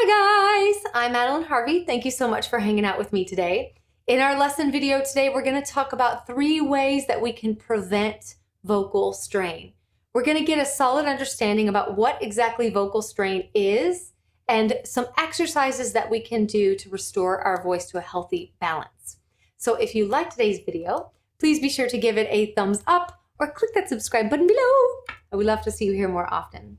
Hi guys, I'm Madeline Harvey. Thank you so much for hanging out with me today. In our lesson video today, we're going to talk about 3 ways that we can prevent vocal strain. We're going to get a solid understanding about what exactly vocal strain is and some exercises that we can do to restore our voice to a healthy balance. So if you liked today's video, please be sure to give it a thumbs up or click that subscribe button below. I would love to see you here more often.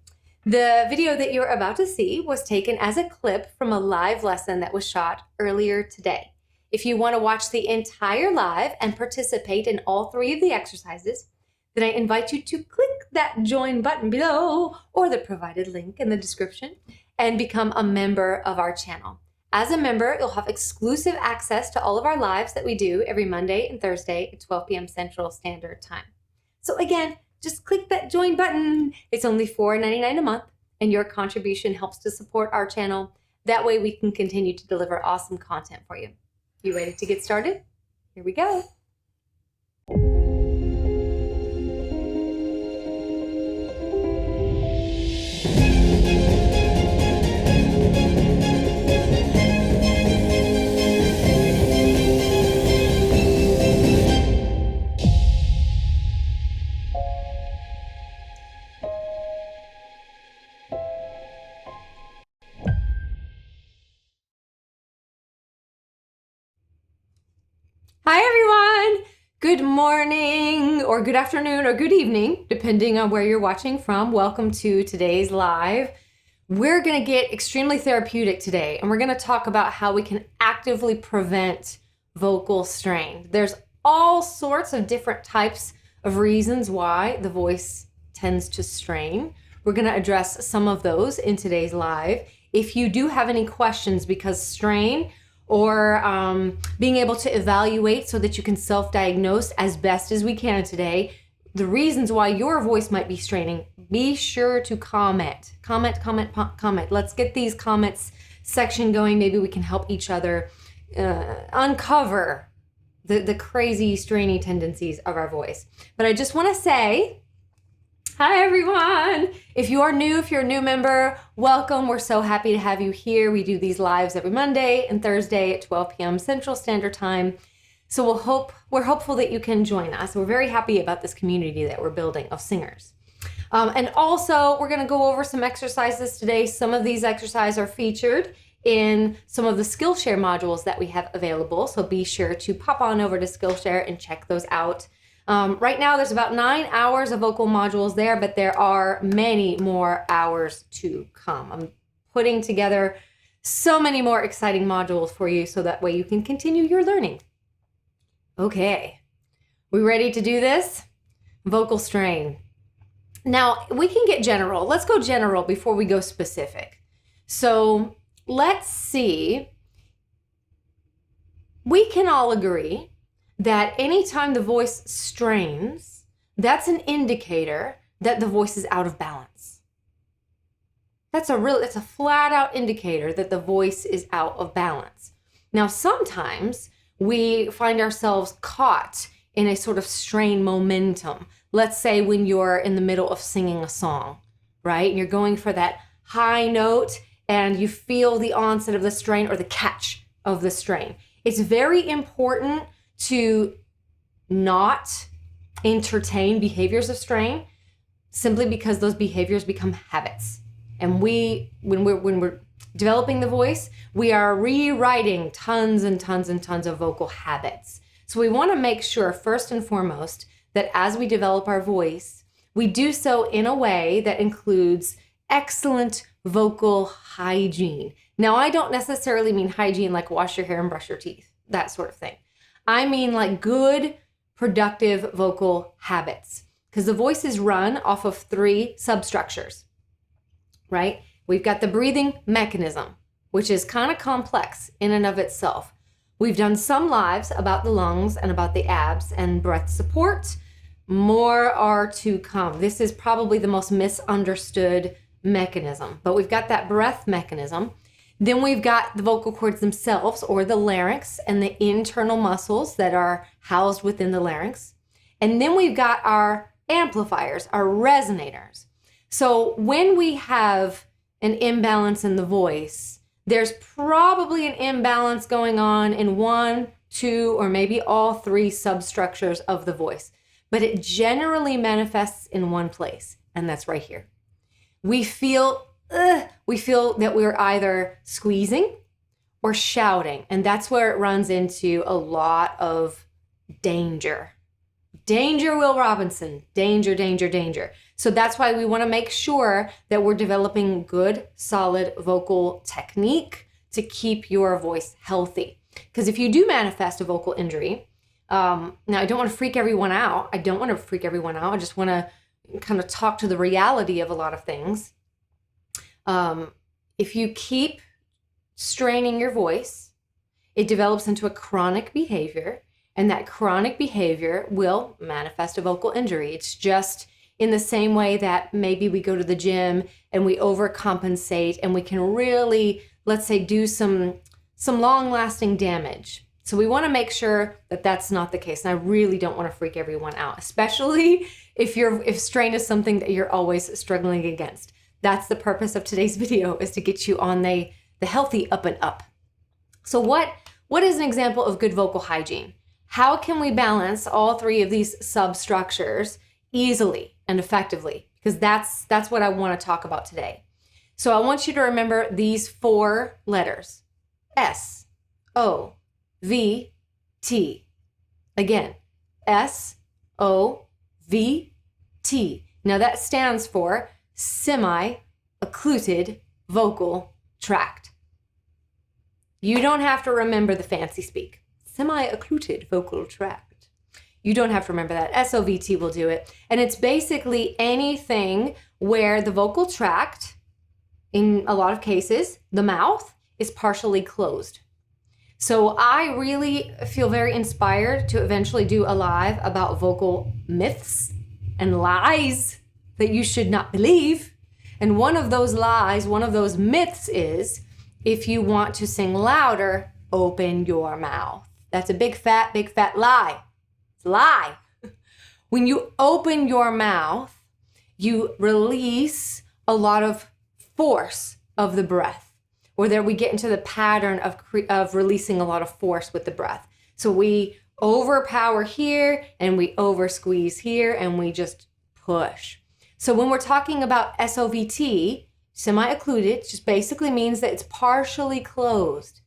The video that you're about to see was taken as a clip from a live lesson that was shot earlier today. If you want to watch the entire live and participate in all 3 of the exercises, then I invite you to click that join button below or the provided link in the description and become a member of our channel. As a member, you'll have exclusive access to all of our lives that we do every Monday and Thursday at 12 p.m. Central Standard Time. So again, just click that join button. It's only $4.99 a month, and your contribution helps to support our channel. That way we can continue to deliver awesome content for you. You ready to get started? Here we go. Hi everyone! Good morning or good afternoon or good evening, depending on where you're watching from. Welcome to today's live. We're going to get extremely therapeutic today, and we're going to talk about how we can actively prevent vocal strain. There's all sorts of different types of reasons why the voice tends to strain. We're going to address some of those in today's live. If you do have any questions, because strain or being able to evaluate so that you can self-diagnose as best as we can today, the reasons why your voice might be straining, be sure to comment. Let's get these comments section going. Maybe we can help each other uncover the crazy strainy tendencies of our voice. But I just want to say, hi everyone! If you're a new member, welcome. We're so happy to have you here. We do these lives every Monday and Thursday at 12 p.m. Central Standard Time. So we're hopeful that you can join us. We're very happy about this community that we're building of singers. And also, we're going to go over some exercises today. Some of these exercises are featured in some of the Skillshare modules that we have available. So be sure to pop on over to Skillshare and check those out. Right now, there's about 9 hours of vocal modules there, but there are many more hours to come. I'm putting together so many more exciting modules for you so that way you can continue your learning. Okay, we ready to do this? Vocal strain. Now, we can get general. Let's go general before we go specific. So let's see. We can all agree that anytime the voice strains, that's an indicator that the voice is out of balance. It's a flat out indicator that the voice is out of balance. Now, sometimes we find ourselves caught in a sort of strain momentum. Let's say when you're in the middle of singing a song, right? And you're going for that high note and you feel the onset of the strain or the catch of the strain. It's very important to not entertain behaviors of strain simply because those behaviors become habits. And when we're developing the voice, we are rewriting tons and tons and tons of vocal habits. So we want to make sure first and foremost that as we develop our voice, we do so in a way that includes excellent vocal hygiene. Now, I don't necessarily mean hygiene like wash your hair and brush your teeth, that sort of thing. I mean like good, productive vocal habits, because the voice is run off of 3 substructures, right? We've got the breathing mechanism, which is kind of complex in and of itself. We've done some lives about the lungs and about the abs and breath support. More are to come. This is probably the most misunderstood mechanism, but we've got that breath mechanism. Then we've got the vocal cords themselves, or the larynx, and the internal muscles that are housed within the larynx. And then we've got our amplifiers, our resonators. So when we have an imbalance in the voice, there's probably an imbalance going on in one, two, or maybe all three substructures of the voice, but it generally manifests in one place, and that's right here. We feel that we're either squeezing or shouting, and that's where it runs into a lot of danger. Danger, Will Robinson. Danger, danger, danger. So that's why we want to make sure that we're developing good, solid vocal technique to keep your voice healthy. Because if you do manifest a vocal injury, now I don't want to freak everyone out. I just want to kind of talk to the reality of a lot of things. If you keep straining your voice, it develops into a chronic behavior, and that chronic behavior will manifest a vocal injury. It's just in the same way that maybe we go to the gym and we overcompensate and we can really, let's say, do some long-lasting damage. So we want to make sure that that's not the case. And I really don't want to freak everyone out, especially if strain is something that you're always struggling against. That's the purpose of today's video, is to get you on the healthy up and up. So what is an example of good vocal hygiene? How can we balance all three of these substructures easily and effectively? Because that's what I want to talk about today. So I want you to remember these four letters: S, O, V, T. Again, S, O, V, T. Now that stands for semi-occluded vocal tract. You don't have to remember the fancy speak. Semi-occluded vocal tract. You don't have to remember that. SOVT will do it. And it's basically anything where the vocal tract, in a lot of cases, the mouth, is partially closed. So I really feel very inspired to eventually do a live about vocal myths and lies that you should not believe. And one of those lies, one of those myths is, if you want to sing louder, open your mouth. That's a big fat lie. It's a lie. When you open your mouth, you release a lot of force of the breath, or there we get into the pattern of releasing a lot of force with the breath. So we overpower here and we over squeeze here and we just push. So when we're talking about SOVT, semi-occluded, just basically means that it's partially closed.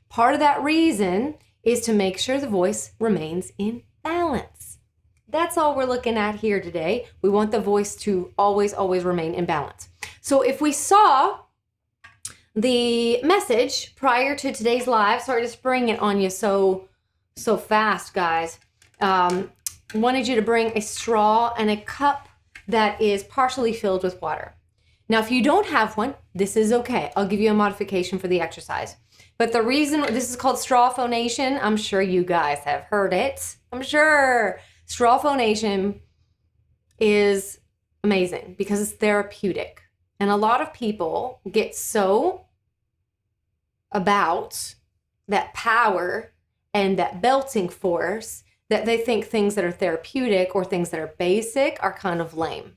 Part of that reason is to make sure the voice remains in balance. That's all we're looking at here today. We want the voice to always remain in balance. So if we saw the message prior to today's live, sorry to spring it on you so fast, guys. Wanted you to bring a straw and a cup that is partially filled with water. Now, if you don't have one, this is okay. I'll give you a modification for the exercise. But the reason this is called straw phonation, I'm sure you guys have heard it. I'm sure. Straw phonation is amazing because it's therapeutic. And a lot of people get so about that power and that belting force that they think things that are therapeutic or things that are basic are kind of lame.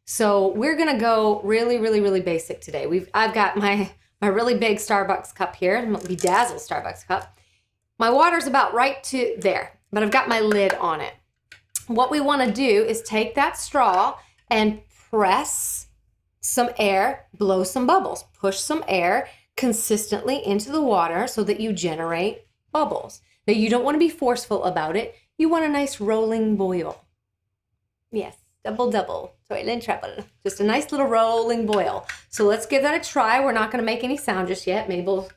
So we're gonna go really basic today. I've got my really big Starbucks cup here, bedazzled Starbucks cup. My water's about right to there, but I've got my lid on it. What we wanna do is take that straw and press some air, blow some bubbles, push some air consistently into the water so that you generate bubbles. Now, you don't want to be forceful about it. You want a nice rolling boil. Yes, double, toil and treble. Just a nice little rolling boil. So let's give that a try. We're not going to make any sound just yet. Mabel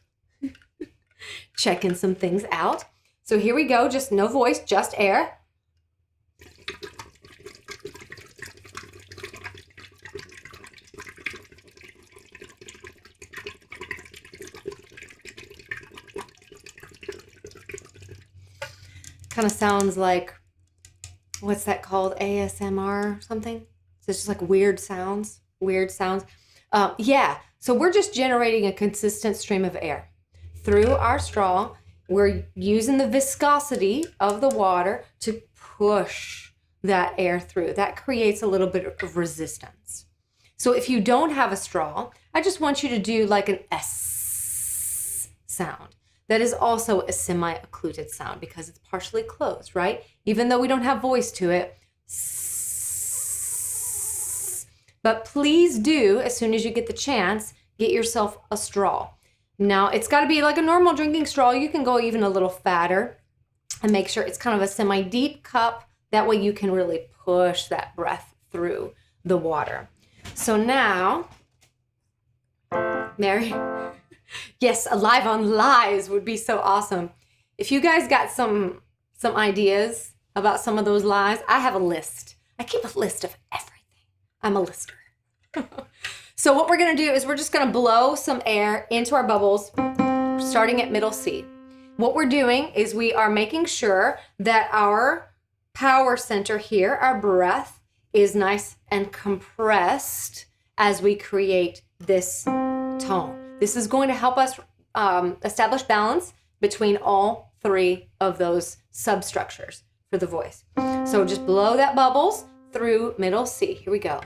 checking some things out. So here we go. Just no voice, just air. Kind of sounds like, what's that called? ASMR or something? So it's just like weird sounds. Yeah, so we're just generating a consistent stream of air through our straw. We're using the viscosity of the water to push that air through. That creates a little bit of resistance. So if you don't have a straw, I just want you to do like an S sound. That is also a semi-occluded sound because it's partially closed, right? Even though we don't have voice to it. But please do, as soon as you get the chance, get yourself a straw. Now, it's got to be like a normal drinking straw. You can go even a little fatter and make sure it's kind of a semi-deep cup. That way you can really push that breath through the water. So now, Mary, yes, Alive on Lies would be so awesome. If you guys got some ideas about some of those lies, I have a list. I keep a list of everything. I'm a lister. So what we're going to do is we're just going to blow some air into our bubbles, starting at middle C. What we're doing is we are making sure that our power center here, our breath, is nice and compressed as we create this tone. This is going to help us establish balance between all three of those substructures for the voice. So just blow that bubbles through middle C. Here we go.